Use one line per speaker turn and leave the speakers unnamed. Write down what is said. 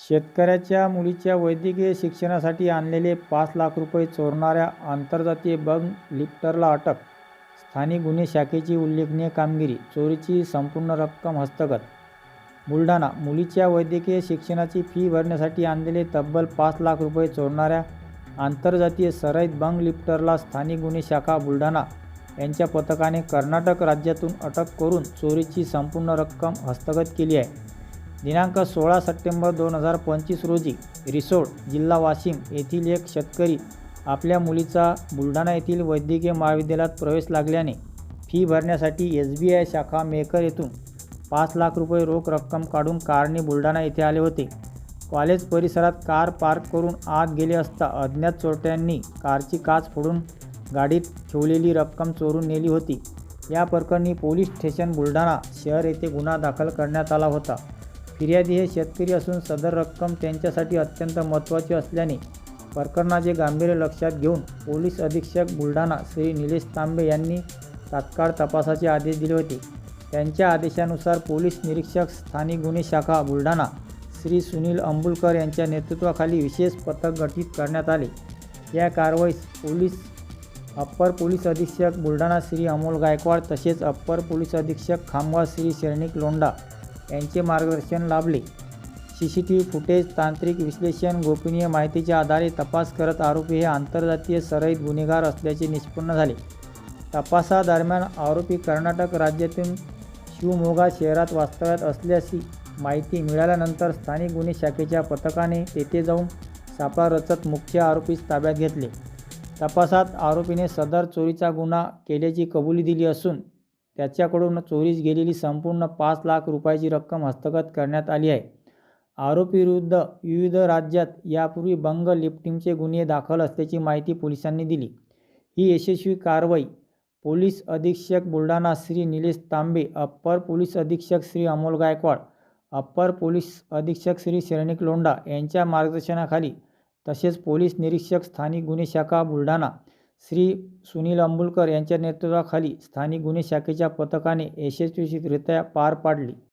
शेतकऱ्याच्या मुलीच्या वैद्यकीय शिक्षणासाठी आणलेले 5 लाख रुपये चोरणाऱ्या आंतरजातीय बंग लिफ्टरला अटक. स्थानिक गुन्हे शाखेची उल्लेखनीय कामगिरी, चोरीची संपूर्ण रक्कम हस्तगत. बुलढाणा. मुलीच्या वैद्यकीय शिक्षणाची फी भरण्यासाठी आणलेले तब्बल 5 लाख रुपये चोरणाऱ्या आंतरजातीय सराईत बंग लिफ्टरला स्थानिक गुन्हे शाखा बुलढाणा यांच्या पथकाने कर्नाटक राज्यातून अटक करून चोरीची संपूर्ण रक्कम हस्तगत केली आहे. दिनांक 16 सप्टेंबर 2025 रोजी रिसोड, जिल्हा वाशिम येथील एक शेतकरी आपल्या मुलीचा बुलढाणा येथील वैद्यकीय महाविद्यालयात प्रवेश लागल्याने फी भरण्यासाठी SBI शाखा मेकर येथून 5 लाख रुपये रोख रक्कम काढून कारने बुलढाणा येथे आले होते. कॉलेज परिसरात कार पार्क करून आत गेले असता अज्ञात चोरट्यांनी कारची काच फोडून गाडीत ठेवलेली रक्कम चोरून नेली होती. या प्रकरणी पोलीस स्टेशन बुलढाणा शहर येथे गुन्हा दाखल करण्यात आला होता. फिर्यादी हे शेतकरी असून सदर रक्कम त्यांच्यासाठी अत्यंत महत्त्वाची असल्याने प्रकरणाचे गांभीर्य लक्षात घेऊन पोलीस अधीक्षक बुलढाणा श्री निलेश तांबे यांनी तात्काळ तपासाचे आदेश दिले होते. त्यांच्या आदेशानुसार पोलीस निरीक्षक स्थानिक गुन्हे शाखा बुलढाणा श्री सुनील अंबुलकर यांच्या नेतृत्वाखाली विशेष पथक गठीत करण्यात आले. या कारवाईस अप्पर पोलीस अधीक्षक बुलढाणा श्री अमोल गायकवाड तसेच अप्पर पोलीस अधीक्षक खामगाव श्री शरणिक लोंढा यांचे मार्गदर्शन लाभले. CCTV फुटेज, तांत्रिक विश्लेषण, गोपनीय माहितीच्या आधारे तपास करत आरोपी हे आंतरजातीय सराईत गुन्हेगार असल्याचे निष्पन्न झाले. तपासादरम्यान आरोपी कर्नाटक राज्यातून शिवमोगा शहरात वास्तव्यात असल्याची माहिती मिळाल्यानंतर स्थानिक गुन्हे शाखेच्या पथकाने तेथे जाऊन सापळा रचत मुख्य आरोपीस ताब्यात घेतले. तपासात आरोपीने सदर चोरीचा गुन्हा केल्याची कबुली दिली असून त्याच्याकडून चोरीस गेलेली संपूर्ण 5 लाख रुपयाची रक्कम हस्तगत करण्यात आली आहे. आरोपीविरुद्ध विविध राज्यात यापूर्वी बंग लिफ्टिंगचे गुन्हे दाखल असल्याची माहिती पोलिसांनी दिली. ही यशस्वी कारवाई पोलीस अधीक्षक बुलढाणा श्री निलेश तांबे, अप्पर पोलीस अधीक्षक श्री अमोल गायकवाड, अप्पर पोलीस अधीक्षक श्री शरणिक लोंढा यांच्या मार्गदर्शनाखाली तसेच पोलीस निरीक्षक स्थानिक गुन्हे शाखा बुलढाणा श्री सुनील अंबुलकर यांच्या नेतृत्वाखाली स्थानिक गुन्हे शाखेच्या पथकाने यशस्वीरित्या पार पाडली.